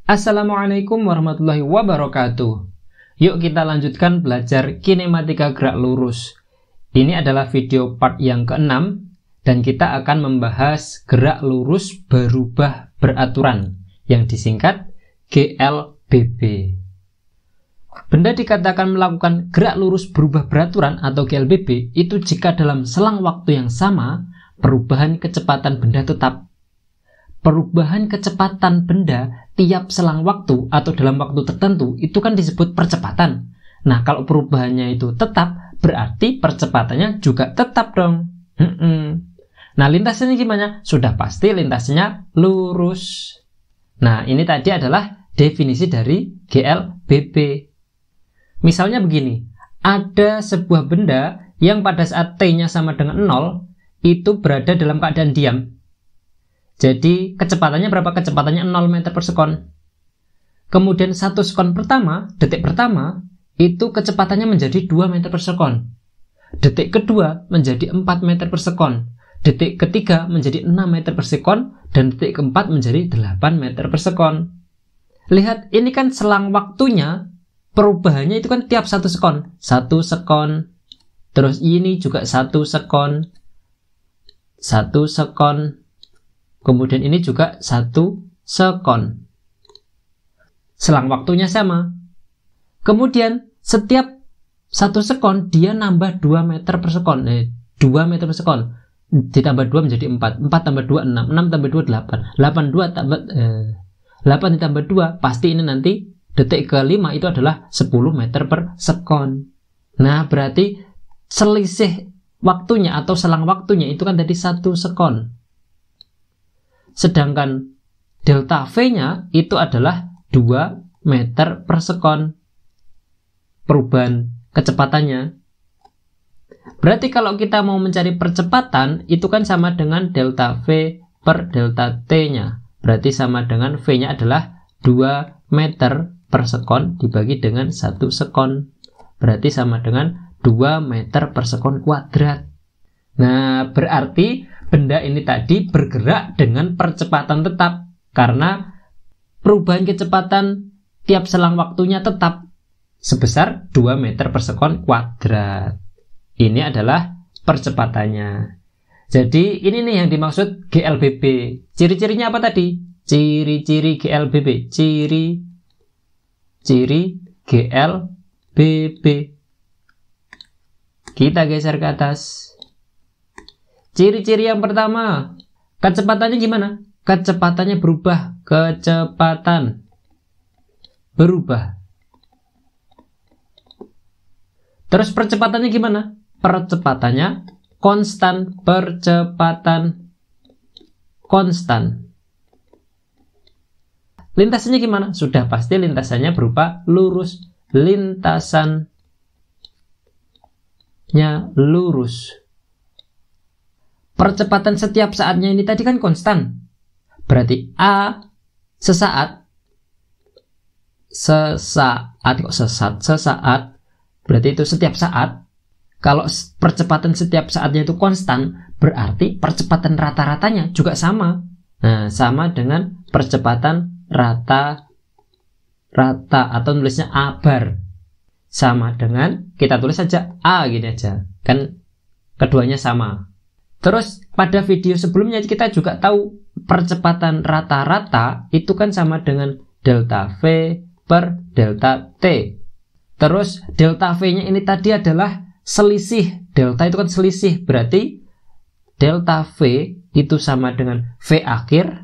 Assalamualaikum warahmatullahi wabarakatuh. Yuk kita lanjutkan belajar kinematika gerak lurus. Ini adalah video part yang ke-6 dan kita akan membahas gerak lurus berubah beraturan yang disingkat GLBB. Benda dikatakan melakukan gerak lurus berubah beraturan atau GLBB itu jika dalam selang waktu yang sama perubahan kecepatan benda tetap. Perubahan kecepatan benda tiap selang waktu atau dalam waktu tertentu itu kan disebut percepatan. Nah, kalau perubahannya itu tetap, berarti percepatannya juga tetap dong. Nah, lintasannya gimana? Sudah pasti lintasannya lurus. Nah, ini tadi adalah definisi dari GLBB. Misalnya begini, ada sebuah benda yang pada saat T-nya sama dengan 0 itu berada dalam keadaan diam. Jadi kecepatannya berapa? Kecepatannya 0 meter per sekon. Kemudian 1 sekon pertama, detik pertama, itu kecepatannya menjadi 2 meter per sekon. Detik kedua menjadi 4 meter per sekon. Detik ketiga menjadi 6 meter per sekon. Dan detik keempat menjadi 8 meter per sekon. Lihat, ini kan selang waktunya, perubahannya itu kan tiap 1 sekon. 1 sekon. Terus ini juga 1 sekon. 1 sekon. Kemudian ini juga 1 sekon. Selang waktunya sama. Kemudian setiap 1 sekon dia nambah 2 meter per sekon. 2 meter per sekon. Ditambah 2 menjadi 4. 4 tambah 2 6. 6 tambah 2 8. 8 ditambah 2 pasti ini nanti detik ke-5 itu adalah 10 meter per sekon. Nah, berarti selisih waktunya atau selang waktunya itu kan tadi 1 sekon. Sedangkan delta V-nya itu adalah 2 meter per sekon. Perubahan kecepatannya. Berarti kalau kita mau mencari percepatan, itu kan sama dengan delta V per delta T-nya. Berarti sama dengan V-nya adalah 2 meter per sekon dibagi dengan 1 sekon. Berarti sama dengan 2 meter per sekon kuadrat. Nah, berarti benda ini tadi bergerak dengan percepatan tetap karena perubahan kecepatan tiap selang waktunya tetap sebesar 2 meter per sekon kuadrat. Ini adalah percepatannya. Jadi ini nih yang dimaksud GLBB. Ciri-cirinya apa tadi? Ciri-ciri GLBB. Ciri GLBB. Kita geser ke atas. Ciri-ciri yang pertama, kecepatannya gimana? Kecepatannya berubah. Kecepatan berubah. Terus percepatannya gimana? Percepatannya konstan. Percepatan konstan. Lintasannya gimana? Sudah pasti lintasannya berupa lurus. Lintasannya lurus. Percepatan setiap saatnya ini tadi kan konstan. Berarti A sesaat. Sesaat. Berarti itu setiap saat. Kalau percepatan setiap saatnya itu konstan, berarti percepatan rata-ratanya juga sama. Nah, sama dengan percepatan rata atau nulisnya A bar. Sama dengan, kita tulis saja A gini aja. Kan keduanya sama. Terus pada video sebelumnya kita juga tahu percepatan rata-rata itu kan sama dengan delta V per delta T. Terus delta V-nya ini tadi adalah selisih. Delta itu kan selisih, berarti delta V itu sama dengan V akhir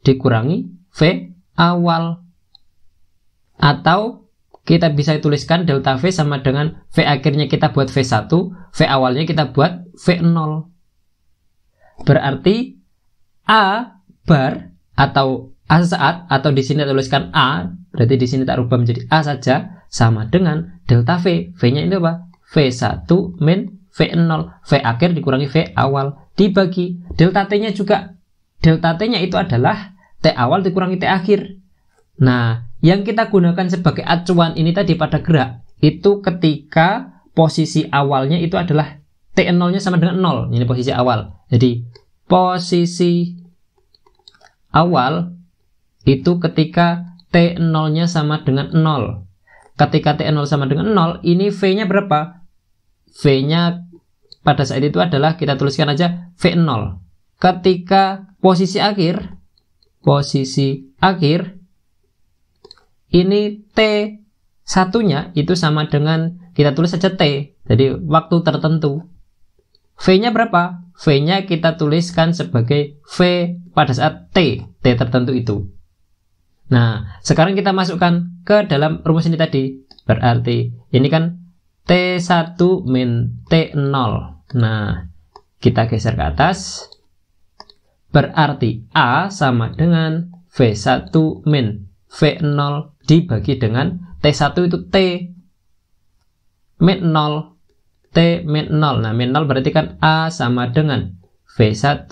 dikurangi V awal. Atau kita bisa tuliskan delta V sama dengan V akhirnya kita buat V1, V awalnya kita buat V0. Berarti A bar atau A saat, atau di sini tuliskan A, berarti di sini tak rubah menjadi A saja, sama dengan delta V. V-nya itu apa? V1 min V0, V akhir dikurangi V awal, dibagi delta T-nya juga. Delta T-nya itu adalah T awal dikurangi T akhir. Nah, yang kita gunakan sebagai acuan ini tadi pada gerak, itu ketika posisi awalnya itu adalah T0-nya sama dengan 0. Ini posisi awal. Jadi, posisi awal itu ketika T0-nya sama dengan 0. Ketika T0 sama dengan 0, ini V-nya berapa? V-nya pada saat itu adalah, kita tuliskan aja V0. Ketika posisi akhir, ini T1-nya itu sama dengan, kita tulis saja T, jadi waktu tertentu. V-nya berapa? V-nya kita tuliskan sebagai V pada saat T tertentu itu. Nah, sekarang kita masukkan ke dalam rumus ini tadi. Berarti ini kan T1 min T0. Nah, kita geser ke atas. Berarti A sama dengan V1 min V0 dibagi dengan T1 itu T min 0. T min 0. Nah, min 0 berarti kan A sama dengan V1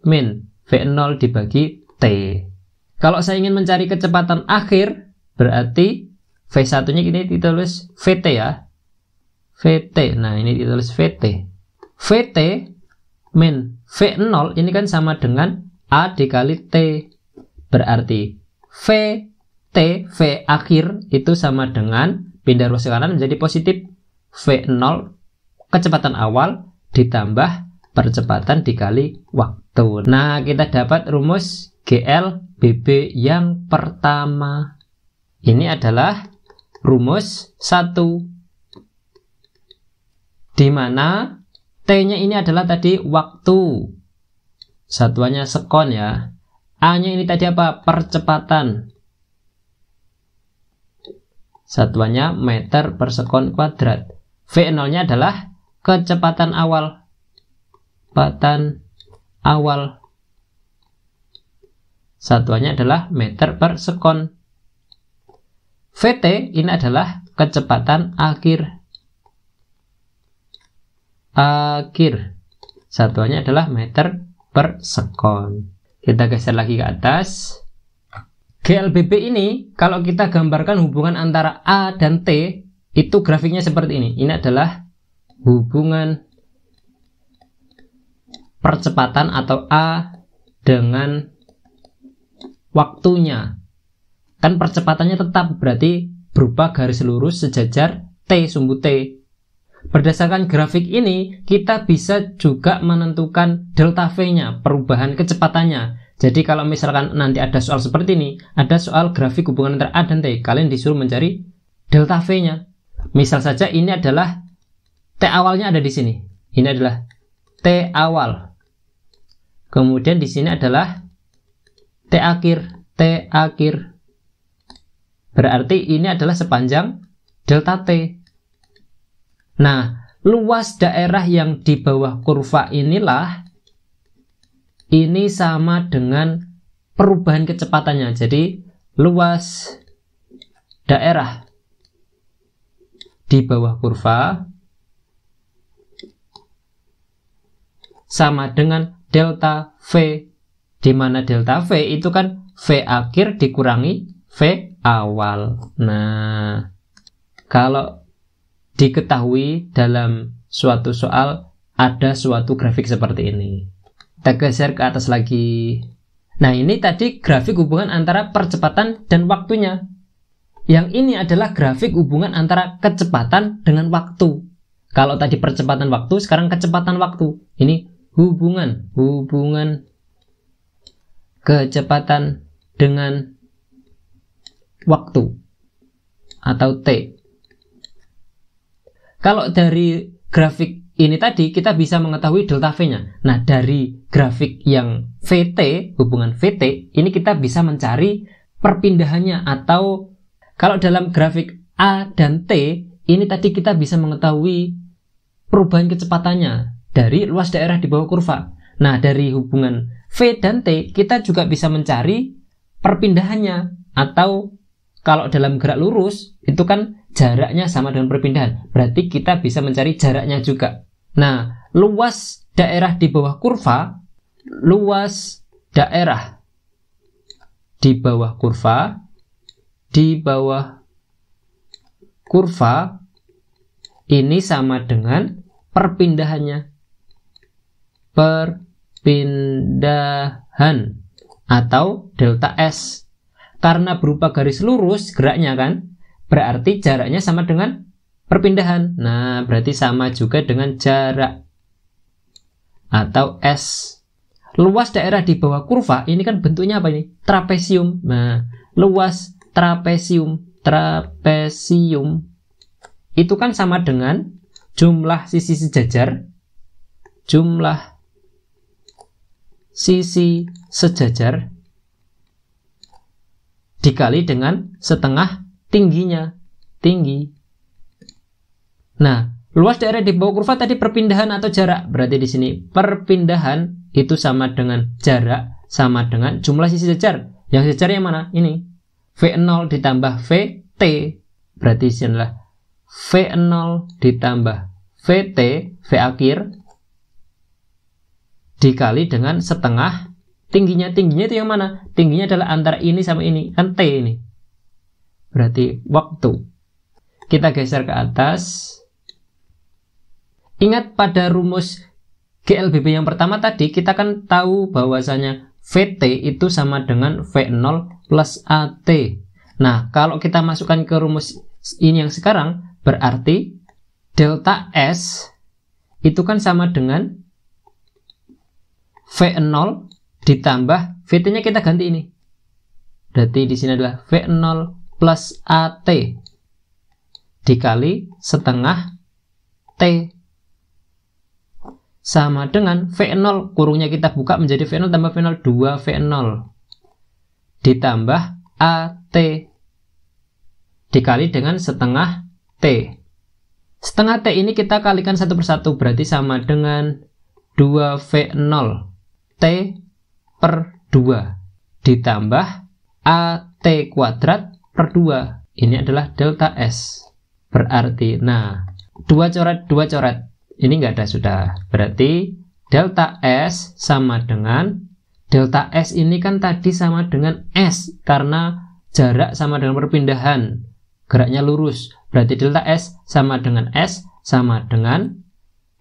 min V0 dibagi T. Kalau saya ingin mencari kecepatan akhir, berarti V1-nya ini ditulis VT ya. VT. Nah, ini ditulis VT. VT min V0 ini kan sama dengan A dikali T. Berarti VT, V akhir itu sama dengan, pindah ruas ke kanan menjadi positif, V0 kecepatan awal ditambah percepatan dikali waktu. Nah, kita dapat rumus GLBB yang pertama. Ini adalah rumus 1, di mana T-nya ini adalah tadi waktu, satuannya sekon ya. A-nya ini tadi apa? Percepatan, satuannya meter per sekon kuadrat. V0-nya adalah kecepatan awal, satuannya adalah meter per sekon. VT ini adalah kecepatan akhir, satuannya adalah meter per sekon. Kita geser lagi ke atas. GLBB ini kalau kita gambarkan hubungan antara A dan T, itu grafiknya seperti ini. Ini adalah hubungan percepatan atau A dengan waktunya. Kan percepatannya tetap, berarti berupa garis lurus sejajar T, sumbu T. Berdasarkan grafik ini, kita bisa juga menentukan delta V-nya, perubahan kecepatannya. Jadi kalau misalkan nanti ada soal seperti ini, ada soal grafik hubungan antara A dan T, kalian disuruh mencari delta V-nya. Misal saja ini adalah T awalnya ada di sini. Ini adalah T awal. Kemudian di sini adalah T akhir. Berarti ini adalah sepanjang delta T. Nah, luas daerah yang di bawah kurva inilah, ini sama dengan perubahan kecepatannya. Jadi, luas daerah di bawah kurva sama dengan delta V, di mana delta V itu kan V akhir dikurangi V awal. Nah, kalau diketahui dalam suatu soal ada suatu grafik seperti ini. Kita geser ke atas lagi. Nah, ini tadi grafik hubungan antara percepatan dan waktunya. Yang ini adalah grafik hubungan antara kecepatan dengan waktu. Kalau tadi percepatan waktu, sekarang kecepatan waktu. Ini hubungan kecepatan dengan waktu atau T. Kalau dari grafik ini tadi kita bisa mengetahui delta V-nya. Nah, dari grafik yang VT, hubungan VT, ini kita bisa mencari perpindahannya, atau kalau dalam grafik A dan T, ini tadi kita bisa mengetahui perubahan kecepatannya dari luas daerah di bawah kurva. Nah, dari hubungan V dan T, kita juga bisa mencari perpindahannya, atau kalau dalam gerak lurus, itu kan jaraknya sama dengan perpindahan. Berarti kita bisa mencari jaraknya juga. Nah, luas daerah di bawah kurva, ini sama dengan perpindahannya. Perpindahan atau delta S. karena berupa garis lurus geraknya kan, berarti jaraknya sama dengan perpindahan. Nah, berarti sama juga dengan jarak atau S. Luas daerah di bawah kurva ini kan bentuknya apa ini? Trapesium. Nah, luas trapesium itu kan sama dengan jumlah sisi sejajar dikali dengan setengah tinggi. Nah, luas daerah di bawah kurva tadi perpindahan atau jarak. Berarti di sini perpindahan itu sama dengan jarak sama dengan jumlah sisi sejajar. Yang sejajar yang mana? Ini. V0 ditambah VT. Berardi sini adalah V0 ditambah VT, V akhir, dikali dengan setengah tingginya. Tingginya itu yang mana? Tingginya adalah antara ini sama ini. Kan T ini. Berarti waktu. Kita geser ke atas. Ingat pada rumus GLBB yang pertama tadi, kita kan tahu bahwasanya VT itu sama dengan V0 plus AT. Nah, kalau kita masukkan ke rumus ini yang sekarang, berarti delta S itu kan sama dengan V0 ditambah VT-nya kita ganti ini. Berarti di sini adalah V0 plus AT dikali setengah T sama dengan V0, kurungnya kita buka menjadi V0 tambah V0, 2 V0 ditambah AT dikali dengan setengah T. Setengah T ini kita kalikan satu persatu, berarti sama dengan 2 V0 T per 2 ditambah AT kuadrat per 2. Ini adalah delta S. Berarti, nah, dua coret. Ini nggak ada sudah. Berarti delta S sama dengan, delta S ini kan tadi sama dengan S karena jarak sama dengan perpindahan, geraknya lurus. Berarti delta S sama dengan S sama dengan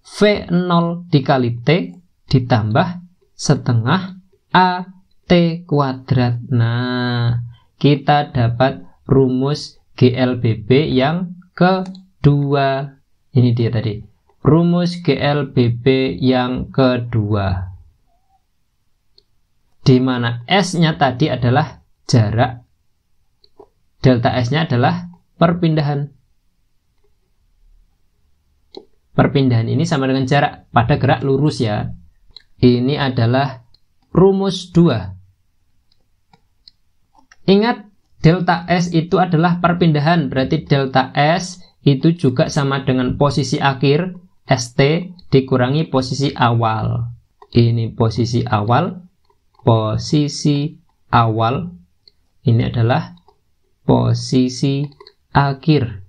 V0 dikali T ditambah setengah AT kuadrat. Nah, kita dapat rumus GLBB yang kedua. Ini dia tadi. Rumus GLBB yang kedua, di mana S-nya tadi adalah jarak, delta S-nya adalah perpindahan. Perpindahan ini sama dengan jarak pada gerak lurus ya. Ini adalah rumus 2. Ingat, delta S itu adalah perpindahan, berarti delta S itu juga sama dengan posisi akhir ST dikurangi posisi awal. Ini posisi awal. Ini adalah posisi akhir.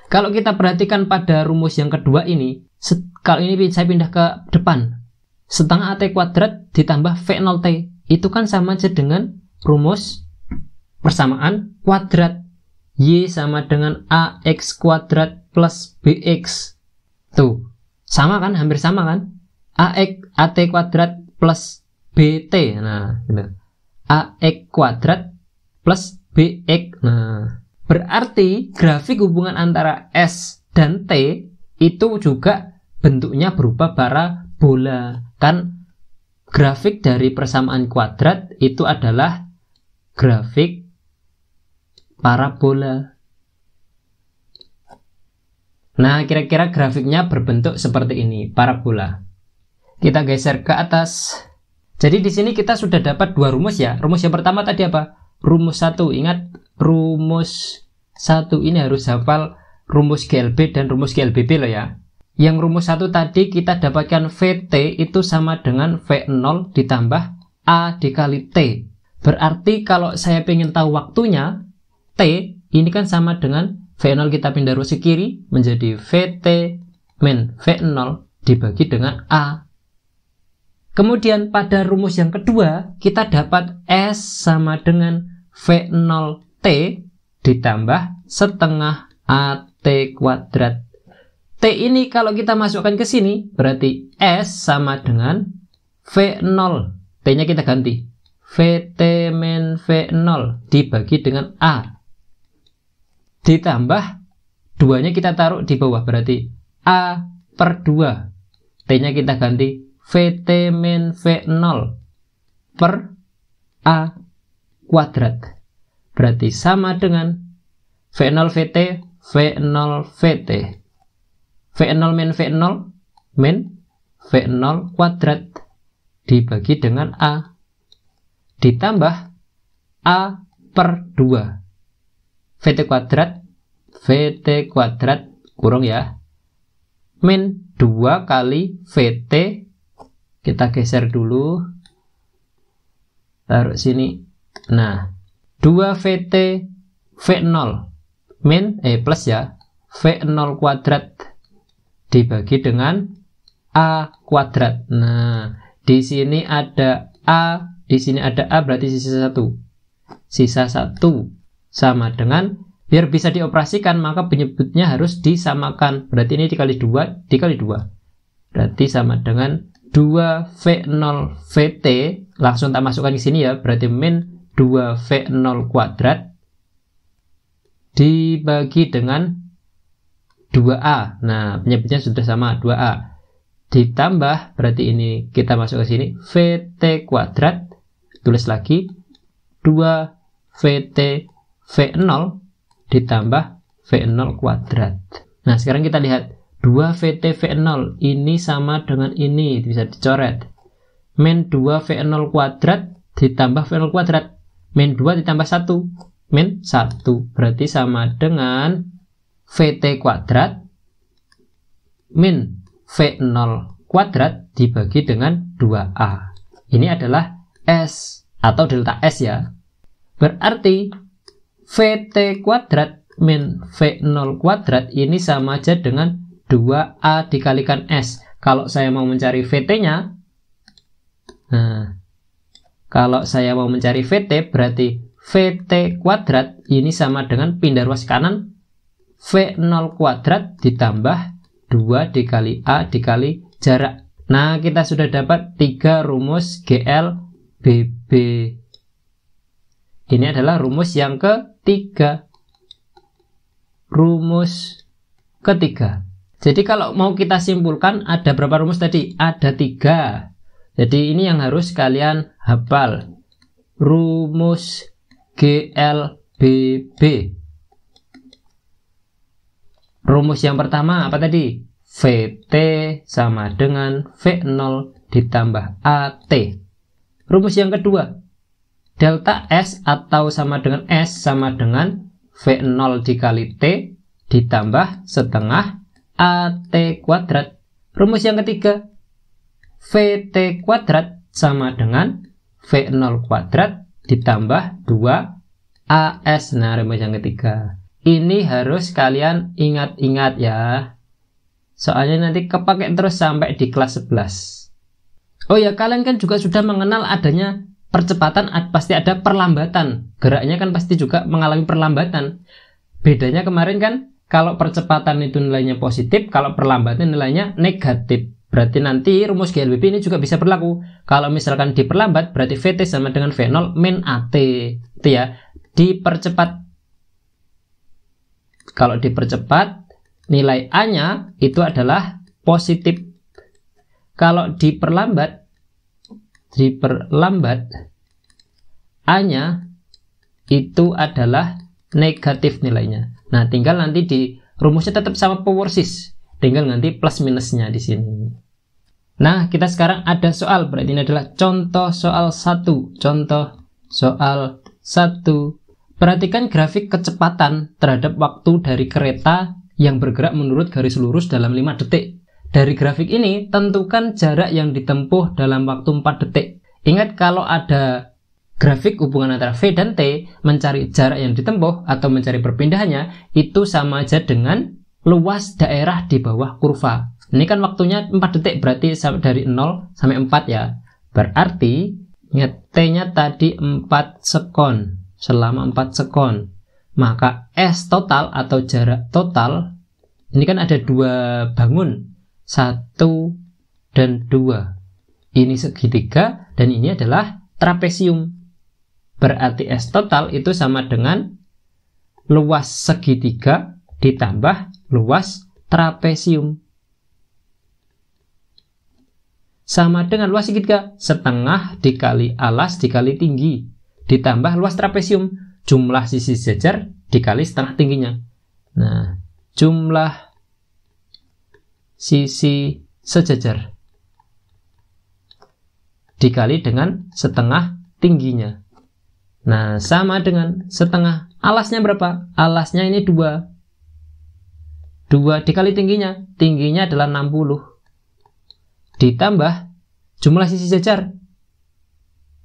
Kalau kita perhatikan pada rumus yang kedua ini, kalau ini saya pindah ke depan, setengah AT kuadrat ditambah V0T, itu kan sama aja dengan rumus persamaan kuadrat. Y sama dengan AX kuadrat plus BX. Tuh, sama kan? Hampir sama kan? AT kuadrat plus BT. Nah, gitu. AX kuadrat plus BX. Nah, berarti grafik hubungan antara S dan T itu juga bentuknya berupa parabola. Kan grafik dari persamaan kuadrat itu adalah grafik parabola. Nah, kira-kira grafiknya berbentuk seperti ini, parabola. Kita geser ke atas. Jadi di sini kita sudah dapat dua rumus ya. Rumus yang pertama tadi apa? Rumus 1. Ingat, rumus 1 ini harus hafal rumus GLB dan rumus GLBB loh ya. Yang rumus 1 tadi kita dapatkan VT itu sama dengan V0 ditambah A dikali T. Berarti kalau saya ingin tahu waktunya, T ini kan sama dengan V0 kita pindah ruas ke kiri menjadi VT min V0 dibagi dengan A. Kemudian pada rumus yang kedua kita dapat S sama dengan V0T ditambah setengah AT kuadrat. T ini kalau kita masukkan ke sini berarti S sama dengan V0. T-nya kita ganti VT min V0 dibagi dengan A. Ditambah 2-nya kita taruh di bawah, berarti A per 2. T-nya kita ganti VT min V0 per A kuadrat. Berarti sama dengan V0 VT, V0 VT. V0 min V0 min V0 kuadrat dibagi dengan A. Ditambah A per 2. VT kuadrat kurung ya. Min 2 kali VT. Kita geser dulu. Taruh sini. Nah, 2 VT V0 min plus ya. V0 kuadrat dibagi dengan A kuadrat. Nah, di sini ada A, di sini ada A, berarti sisa 1. Sisa 1 sama dengan, biar bisa dioperasikan maka penyebutnya harus disamakan. Berarti ini dikali 2 dikali 2. Berarti sama dengan 2 V0 VT, langsung tak masukkan ke sini ya, berarti min 2 V0 kuadrat dibagi dengan 2A. Nah, penyebutnya sudah sama, 2A. Ditambah, berarti ini kita masuk ke sini, VT kuadrat, tulis lagi, 2 VT V0 ditambah V0 kuadrat. Nah, sekarang kita lihat, 2 VT V0 ini sama dengan ini, bisa dicoret. Min 2 V0 kuadrat ditambah V0 kuadrat. Min 2 ditambah 1, min 1. Berarti sama dengan VT kuadrat min V0 kuadrat dibagi dengan 2A. Ini adalah S atau delta S ya. Berarti VT kuadrat min V0 kuadrat ini sama aja dengan 2A dikalikan S. Kalau saya mau mencari VT-nya, nah, kalau saya mau mencari VT, berarti VT kuadrat ini sama dengan pindah ruas kanan V0 kuadrat ditambah 2 dikali A dikali jarak. Nah, kita sudah dapat 3 rumus GLBB. Ini adalah rumus yang ketiga. Rumus ketiga. Jadi kalau mau kita simpulkan, ada berapa rumus tadi? Ada 3. Jadi ini yang harus kalian hafal. Rumus GLBB. Rumus yang pertama apa tadi? VT sama dengan V0 ditambah AT. Rumus yang kedua, delta S atau sama dengan S sama dengan V0 dikali T ditambah setengah AT kuadrat. Rumus yang ketiga, VT kuadrat sama dengan V0 kuadrat ditambah 2 AS. Nah, rumus yang ketiga. Ini harus kalian ingat-ingat ya. Soalnya nanti kepake terus sampai di kelas 11. Oh ya, kalian kan juga sudah mengenal adanya percepatan, pasti ada perlambatan. Geraknya kan pasti juga mengalami perlambatan. Bedanya kemarin kan, kalau percepatan itu nilainya positif, kalau perlambatan nilainya negatif. Berarti nanti rumus GLBB ini juga bisa berlaku. Kalau misalkan diperlambat, berarti VT sama dengan V0 min AT. Itu ya, dipercepat. Kalau dipercepat, nilai A-nya itu adalah positif. Kalau diperlambat A-nya itu adalah negatif nilainya. Nah, tinggal nanti di rumusnya tetap sama persis. Tinggal nanti plus minusnya di sini. Nah, kita sekarang ada soal. Berarti ini adalah contoh soal 1. Contoh soal 1. Perhatikan grafik kecepatan terhadap waktu dari kereta yang bergerak menurut garis lurus dalam 5 detik. Dari grafik ini, tentukan jarak yang ditempuh dalam waktu 4 detik. Ingat, kalau ada grafik hubungan antara V dan T, mencari jarak yang ditempuh atau mencari perpindahannya, itu sama aja dengan luas daerah di bawah kurva. Ini kan waktunya 4 detik, berarti dari 0 sampai 4 ya. Berarti, ingat, T-nya tadi 4 sekon. Selama 4 sekon. Maka S total atau jarak total, ini kan ada 2 bangun, 1 dan 2. Ini segitiga dan ini adalah trapesium. Berarti S total itu sama dengan luas segitiga ditambah luas trapesium. Sama dengan luas segitiga, setengah dikali alas dikali tinggi, ditambah luas trapesium, jumlah sisi sejajar dikali setengah tingginya. Nah, jumlah sisi sejajar dikali dengan setengah tingginya. Nah, sama dengan setengah. Alasnya berapa? Alasnya ini 2. 2 dikali tingginya. Tingginya adalah 60. Ditambah jumlah sisi sejajar.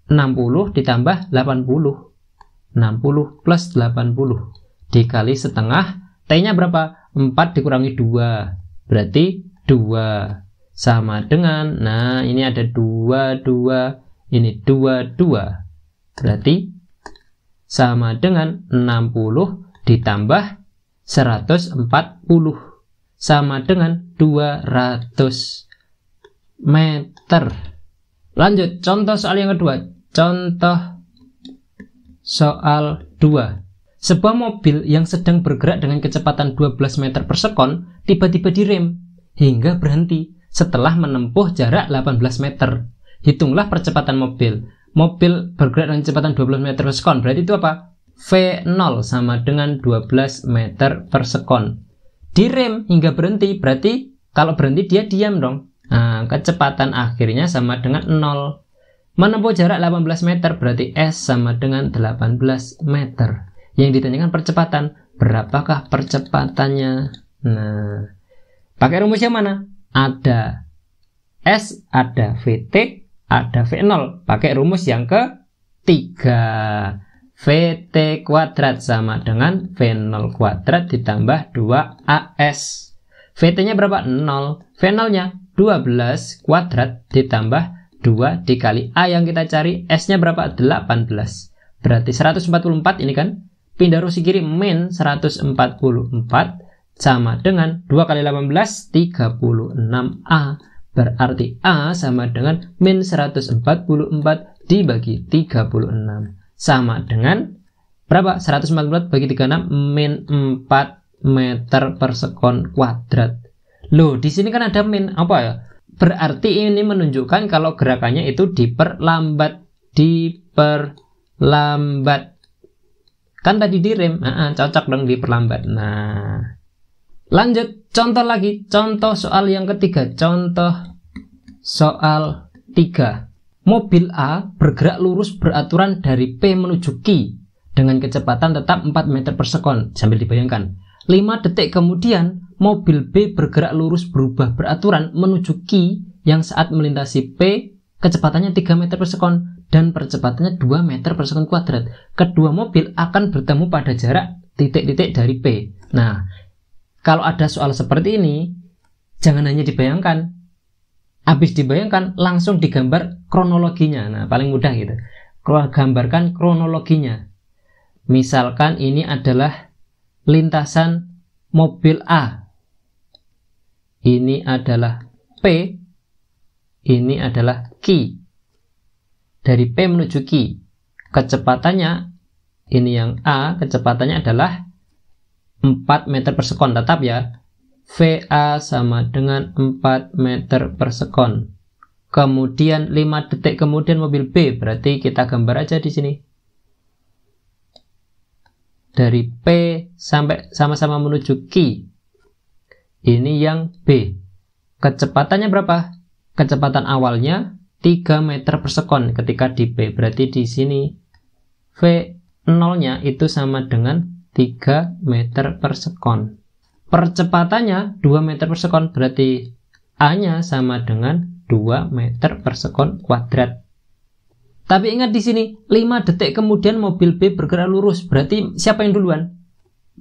60 ditambah 80. 60 plus 80. Dikali setengah. T-nya berapa? 4 dikurangi 2. Berarti 2. Sama dengan, nah ini ada 2, 2. Ini 2, 2. Berarti sama dengan 60 ditambah 140 sama dengan 200 meter. Lanjut, contoh soal yang kedua. Contoh soal 2. Sebuah mobil yang sedang bergerak dengan kecepatan 12 meter per sekon tiba-tiba direm hingga berhenti setelah menempuh jarak 18 meter. Hitunglah percepatan mobil. Mobil bergerak dengan kecepatan 12 meter per sekon. Berarti itu apa? V0 sama dengan 12 meter per sekon. Direm hingga berhenti. Berarti kalau berhenti dia diam dong. Nah, kecepatan akhirnya sama dengan 0. Menempuh jarak 18 meter. Berarti S sama dengan 18 meter. Yang ditanyakan percepatan. Berapakah percepatannya? Nah, pakai rumus yang mana? Ada S, ada VT, ada V0. Pakai rumus yang ketiga. VT kuadrat sama dengan V0 kuadrat ditambah 2AS. VT-nya berapa? 0. V0-nya 12 kuadrat ditambah 2 dikali A yang kita cari. S-nya berapa? 18. Berarti 144 ini kan. Pindah ruang kiri min 144 sama dengan 2 kali 18, 36A. Berarti A sama dengan min 144 dibagi 36. Sama dengan berapa? 144 bagi 36 min 4 meter per sekon kuadrat. Loh, di sini kan ada min. Apa ya? Berarti ini menunjukkan kalau gerakannya itu diperlambat. Diperlambat. Kan tadi direm. Cocok dong diperlambat. Nah, lanjut, contoh lagi, contoh soal yang ketiga, contoh soal 3. Mobil A bergerak lurus beraturan dari P menuju Q dengan kecepatan tetap 4 meter per sekon. Sambil dibayangkan, 5 detik kemudian mobil B bergerak lurus berubah beraturan menuju Q yang saat melintasi P kecepatannya 3 meter per sekon dan percepatannya 2 meter per sekon kuadrat. Kedua mobil akan bertemu pada jarak titik-titik dari P. Nah, kalau ada soal seperti ini, jangan hanya dibayangkan. Habis dibayangkan, langsung digambar kronologinya. Nah, paling mudah gitu. Gambarkan kronologinya. Misalkan ini adalah lintasan mobil A. Ini adalah P. Ini adalah Q. Dari P menuju Q. Kecepatannya, ini yang A, kecepatannya adalah 4 meter per sekon. Tetap ya. VA sama dengan 4 meter per sekon. Kemudian 5 detik kemudian mobil B. Berarti kita gambar aja di sini. Dari P sampai sama-sama menuju Q. Ini yang B. Kecepatannya berapa? Kecepatan awalnya 3 meter per sekon ketika di P. Berarti di sini V0-nya itu sama dengan 3 meter per sekon. Percepatannya 2 meter per sekon, berarti A-nya sama dengan 2 meter per sekon kuadrat. Tapi ingat di sini, 5 detik kemudian mobil B bergerak lurus, berarti siapa yang duluan?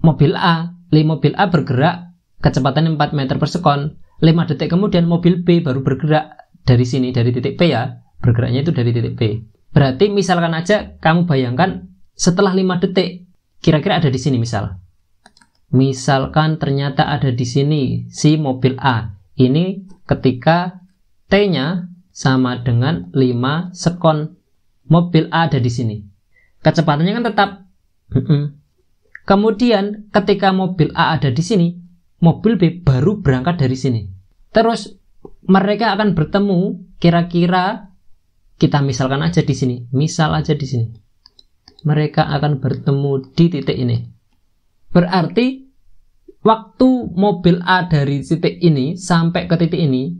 Mobil A. Mobil A bergerak kecepatannya 4 meter per sekon. 5 detik kemudian mobil B baru bergerak dari sini, dari titik P ya. Bergeraknya itu dari titik P. Berarti misalkan aja kamu bayangkan setelah 5 detik, kira-kira ada di sini misal. Misalkan ternyata ada di sini si mobil A. Ini ketika T-nya sama dengan 5 sekon. Mobil A ada di sini. Kecepatannya kan tetap. Kemudian ketika mobil A ada di sini, mobil B baru berangkat dari sini. Terus mereka akan bertemu kira-kira, kita misalkan aja di sini. Misal aja di sini. Mereka akan bertemu di titik ini. Berarti waktu mobil A dari titik ini sampai ke titik ini,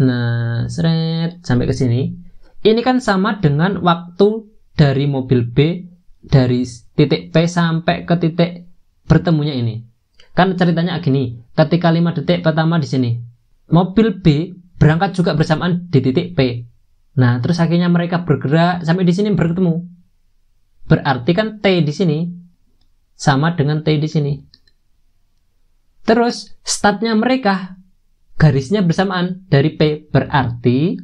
nah, sampai ke sini, ini kan sama dengan waktu dari mobil B dari titik P sampai ke titik bertemunya ini. Kan ceritanya gini, ketika 5 detik pertama di sini, mobil B berangkat juga bersamaan di titik P. Nah, terus akhirnya mereka bergerak sampai di sini bertemu. Berarti kan T di sini sama dengan T di sini. Terus startnya mereka garisnya bersamaan dari P. Berarti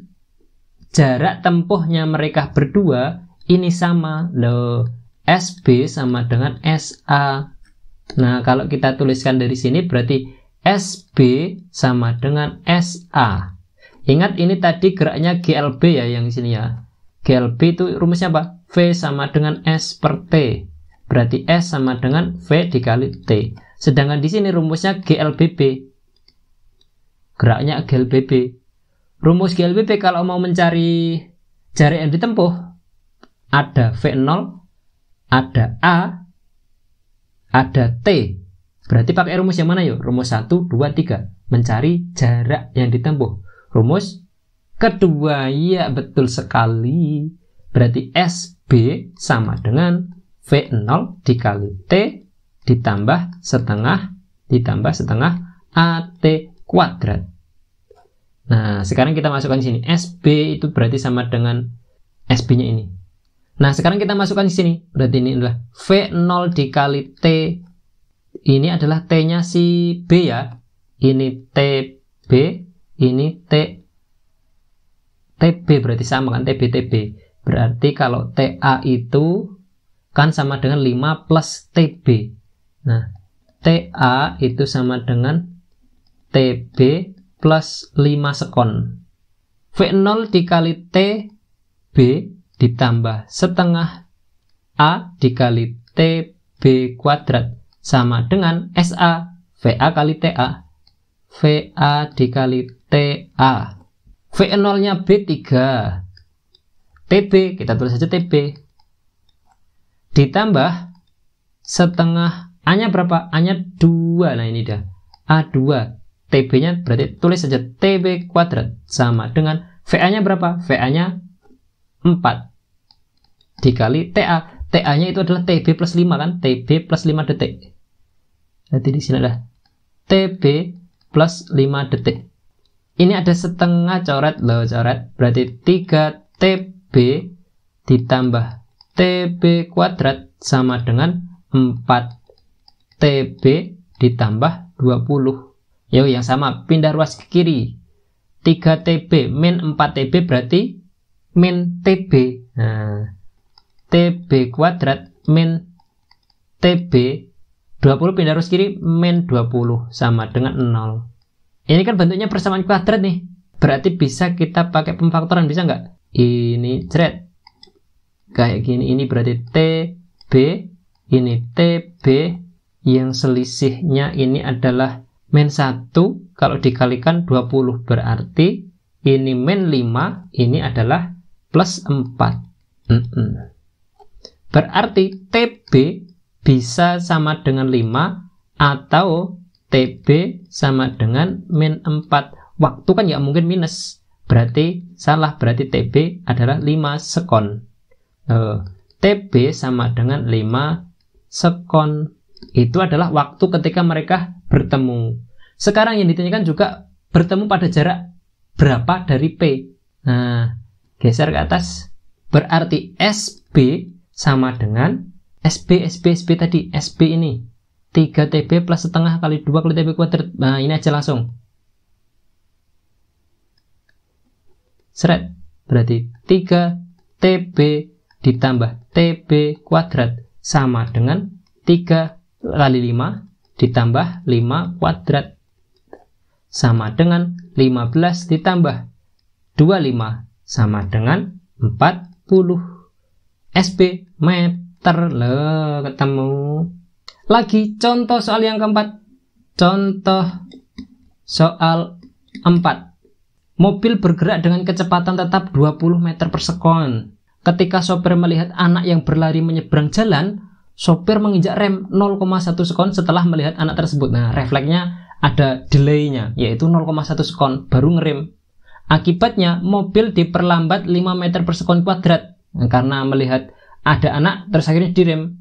jarak tempuhnya mereka berdua ini sama. Loh, SB sama dengan SA. Nah, kalau kita tuliskan dari sini berarti SB sama dengan SA. Ingat ini tadi geraknya GLB ya yang di sini ya. GLB itu rumusnya apa? V sama dengan S per T. Berarti S sama dengan V dikali T. Sedangkan di sini rumusnya GLBB. Geraknya GLBB. Rumus GLBB kalau mau mencari jarak yang ditempuh, ada V0, ada A, ada T. Berarti pakai rumus yang mana yuk? Rumus 1, 2, 3. Mencari jarak yang ditempuh. Rumus kedua, ya betul sekali. Berarti SB sama dengan V0 dikali T ditambah setengah AT kuadrat. Nah, sekarang kita masukkan di sini. SB itu berarti sama dengan SB-nya ini. Nah, sekarang kita masukkan di sini. Berarti ini adalah V0 dikali T. Ini adalah T-nya si B ya. Ini TB, ini TB berarti sama kan, TB. Berarti kalau TA itu kan sama dengan 5 plus TB. Nah, TA itu sama dengan TB plus 5 sekon. V0 dikali TB ditambah setengah A dikali TB kuadrat sama dengan SA, VA kali TA. VA dikali TA. V0-nya B3. TB, kita tulis saja TB. Ditambah setengah A-nya berapa? A-nya 2. Nah, ini dah. A2. TB-nya berarti tulis saja TB kuadrat sama dengan VA-nya berapa? VA-nya 4 dikali TA. TA-nya itu adalah TB plus 5 kan? TB plus 5 detik. Nanti di sini adalah TB plus 5 detik. Ini ada setengah coret loh, coret. Berarti 3 TB ditambah TB kuadrat sama dengan 4 TB ditambah 20. Yo, yang sama, pindah ruas ke kiri. 3 TB min 4 TB berarti min TB. Nah, TB kuadrat min TB 20 pindah ruas kiri min 20 sama dengan 0. Ini kan bentuknya persamaan kuadrat nih. Berarti bisa kita pakai pemfaktoran, bisa nggak? Ini ceret kayak gini. Ini berarti TB, ini TB, yang selisihnya ini adalah min 1. Kalau dikalikan 20 berarti ini min 5, ini adalah plus 4. Berarti TB bisa sama dengan 5 atau TB sama dengan min 4. Waktu kan ya mungkin minus. Berarti salah. Berarti TB adalah 5 sekon. TB sama dengan 5 sekon. Itu adalah waktu ketika mereka bertemu. Sekarang yang ditanyakan juga bertemu pada jarak berapa dari P. Nah, geser ke atas. Berarti SB sama dengan SB tadi. SB ini 3 TB plus setengah kali 2 kali TB kuadrat. Nah, ini aja langsung. Seret. Berarti 3 TB ditambah TB kuadrat sama dengan 3 kali 5 ditambah 5 kuadrat sama dengan 15 ditambah 25 sama dengan 40. SB meter. meter. Loh, ketemu. Lagi contoh soal yang keempat. Contoh soal 4. Mobil bergerak dengan kecepatan tetap 20 meter per sekon. Ketika sopir melihat anak yang berlari menyeberang jalan, sopir menginjak rem 0,1 sekon setelah melihat anak tersebut. Nah, refleksnya ada delay-nya, yaitu 0,1 sekon, baru ngerem. Akibatnya, mobil diperlambat 5 meter per sekon kuadrat. Nah, karena melihat ada anak, terus akhirnya direm.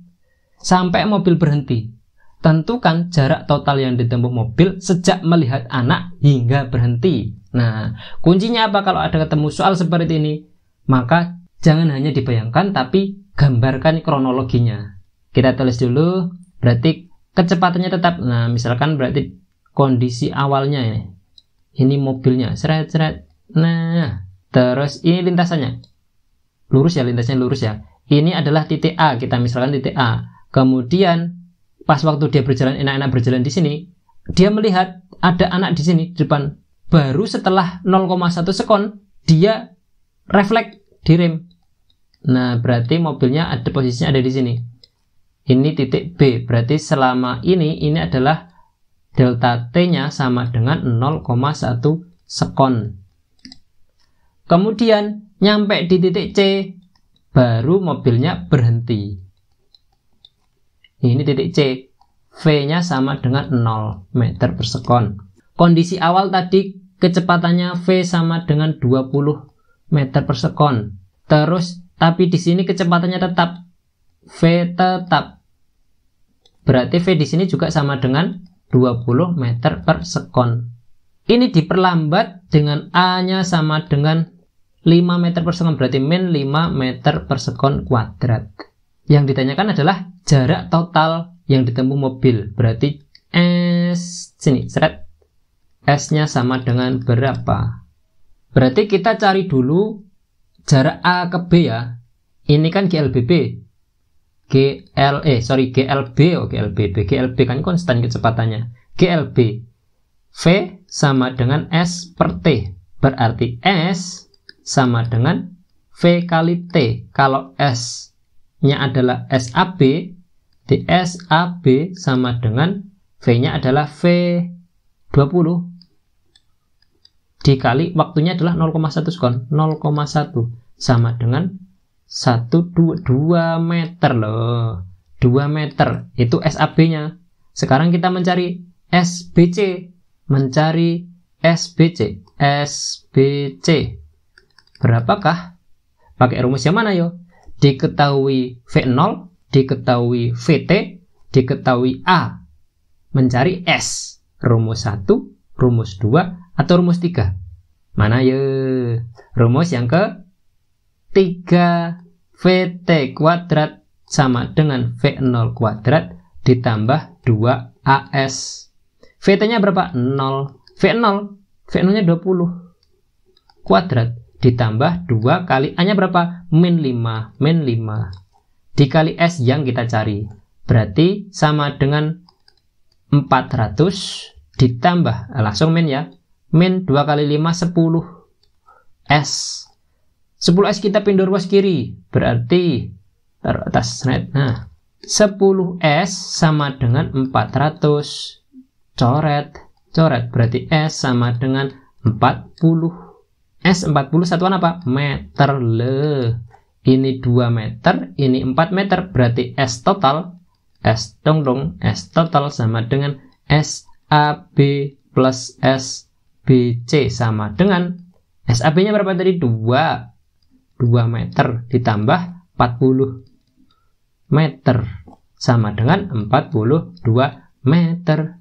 Sampai mobil berhenti. Tentukan jarak total yang ditempuh mobil sejak melihat anak hingga berhenti. Nah, kuncinya apa kalau ada ketemu soal seperti ini? Maka jangan hanya dibayangkan, tapi gambarkan kronologinya. Kita tulis dulu, berarti kecepatannya tetap. Nah, misalkan berarti kondisi awalnya ini. Ini mobilnya, seret-seret. Nah, terus ini lintasannya. Lurus ya, lintasnya lurus ya. Ini adalah titik A, kita misalkan titik A. Kemudian pas waktu dia berjalan, enak-enak berjalan di sini, dia melihat ada anak di sini di depan. Baru setelah 0,1 sekon dia refleks direm. Nah, berarti mobilnya ada posisinya ada di sini. Ini titik B. Berarti selama ini adalah delta T-nya sama dengan 0,1 sekon. Kemudian nyampe di titik C, baru mobilnya berhenti. Ini titik C, V-nya sama dengan 0 meter per sekon. Kondisi awal tadi kecepatannya V sama dengan 20 meter per sekon. Terus, tapi di sini kecepatannya tetap, V tetap. Berarti V di sini juga sama dengan 20 meter per sekon. Ini diperlambat dengan A-nya sama dengan 5 meter per sekon, berarti min 5 meter per sekon kuadrat. Yang ditanyakan adalah jarak total yang ditempuh mobil. Berarti S, sini, seret. S-nya sama dengan berapa? Berarti kita cari dulu jarak A ke B ya. Ini kan GLBB. GLB, GLB kan konstan kecepatannya. GLB. V sama dengan S per T. Berarti S sama dengan V kali T. Kalau S-nya adalah SAB, di SAB sama dengan V-nya adalah V20 dikali waktunya adalah 0,1 sekon. 0,1 sama dengan 2 meter loh. 2 meter itu SAB-nya. Sekarang kita mencari SBC. Mencari SBC. SBC. Berapakah? Pakai rumus yang mana yo? Diketahui V0, diketahui VT, diketahui A. Mencari S. Rumus 1, rumus 2, atau rumus 3? Mana ya? Rumus yang ke-3. VT kuadrat sama dengan V0 kuadrat ditambah 2AS. VT-nya berapa? 0. V0-nya 20 kuadrat ditambah 2 kali A-nya berapa? Min 5. Dikali S yang kita cari. Berarti sama dengan 400 ditambah, langsung min ya. Min 2 kali 5, 10 S. 10 S kita pindah ruas kiri. Berarti taruh atas. Nah, 10 S sama dengan 400. Coret. Berarti S sama dengan 40. S 40 satuan apa? Meter le. Ini 2 meter, ini 4 meter. Berarti S total. S total sama dengan SAB plus SBC sama dengan SAB-nya berapa tadi? 2 meter ditambah 40 meter sama dengan 42 meter.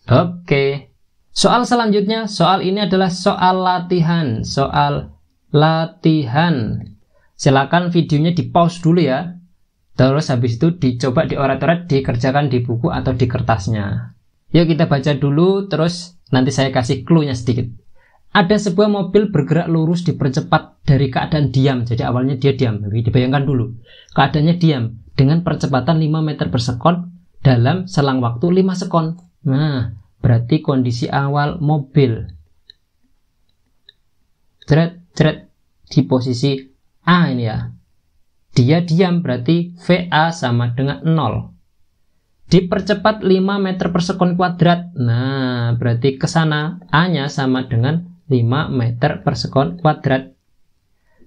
Oke. Soal selanjutnya, soal ini adalah soal latihan. Silakan videonya di pause dulu ya. Terus habis itu dicoba dioret-oret, dikerjakan di buku atau di kertasnya. Yuk kita baca dulu, terus nanti saya kasih clue-nya sedikit. Ada sebuah mobil bergerak lurus dipercepat dari keadaan diam. Jadi awalnya dia diam, dibayangkan dulu. Keadaannya diam dengan percepatan 5 meter per sekon dalam selang waktu 5 sekon. Nah, berarti kondisi awal mobil. Ceret di posisi A ini ya. dia diam, berarti VA sama dengan 0. Dipercepat 5 meter per sekon kuadrat. Nah, berarti ke sana A-nya sama dengan 5 meter per sekon kuadrat.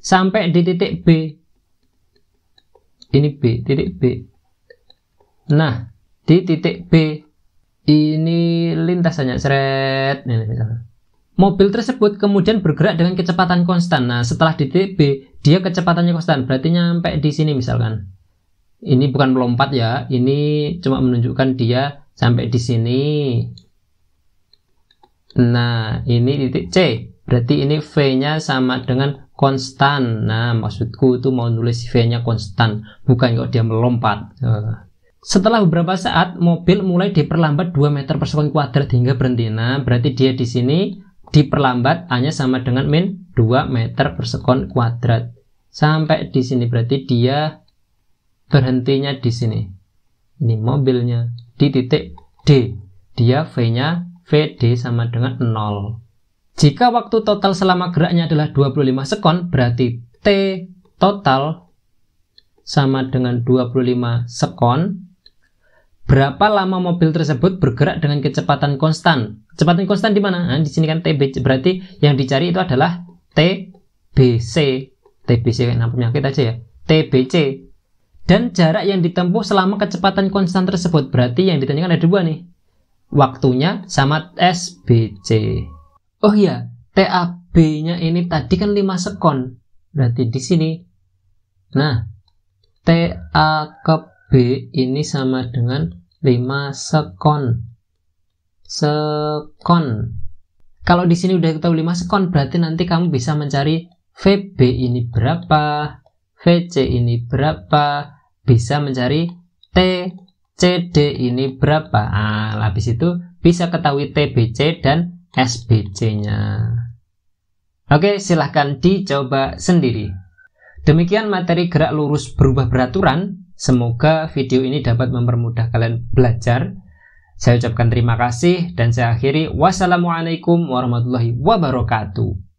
Sampai di titik B. Ini B, titik B. Nah, di titik B ini lintasannya seret. Ini misalnya. Mobil tersebut kemudian bergerak dengan kecepatan konstan. Nah, setelah di titik B, dia kecepatannya konstan. Berarti nyampe di sini misalkan. Ini bukan melompat ya, ini cuma menunjukkan dia sampai di sini. Nah, ini titik C. Berarti ini V-nya sama dengan konstan. Nah, maksudku itu mau nulis V-nya konstan, bukan kok dia melompat. Setelah beberapa saat, mobil mulai diperlambat 2 meter per sekon kuadrat hingga berhenti. Nah, berarti dia di sini diperlambat A-nya sama dengan min 2 meter per sekon kuadrat. Sampai di sini berarti dia berhentinya di sini. Ini mobilnya di titik D. Dia V-nya VD sama dengan 0. Jika waktu total selama geraknya adalah 25 sekon, berarti T total sama dengan 25 sekon. Berapa lama mobil tersebut bergerak dengan kecepatan konstan? Kecepatan konstan di mana? Nah, di sini kan TBC. Berarti yang dicari itu adalah TBC. TBC kayak nama penyakit aja ya. TBC. Dan jarak yang ditempuh selama kecepatan konstan tersebut. Berarti yang ditanyakan ada dua nih. Waktunya sama SBC. Oh iya, TAB-nya ini tadi kan 5 sekon. Berarti di sini. Nah, TA ke B ini sama dengan 5 sekon. Kalau di sini udah tahu 5 sekon, berarti nanti kamu bisa mencari VB ini berapa, VC ini berapa, bisa mencari TCD ini berapa. Nah, habis itu bisa ketahui TBC dan SBC-nya. Oke, silahkan dicoba sendiri. Demikian materi gerak lurus berubah beraturan. Semoga video ini dapat mempermudah kalian belajar. Saya ucapkan terima kasih dan saya akhiri. Wassalamualaikum warahmatullahi wabarakatuh.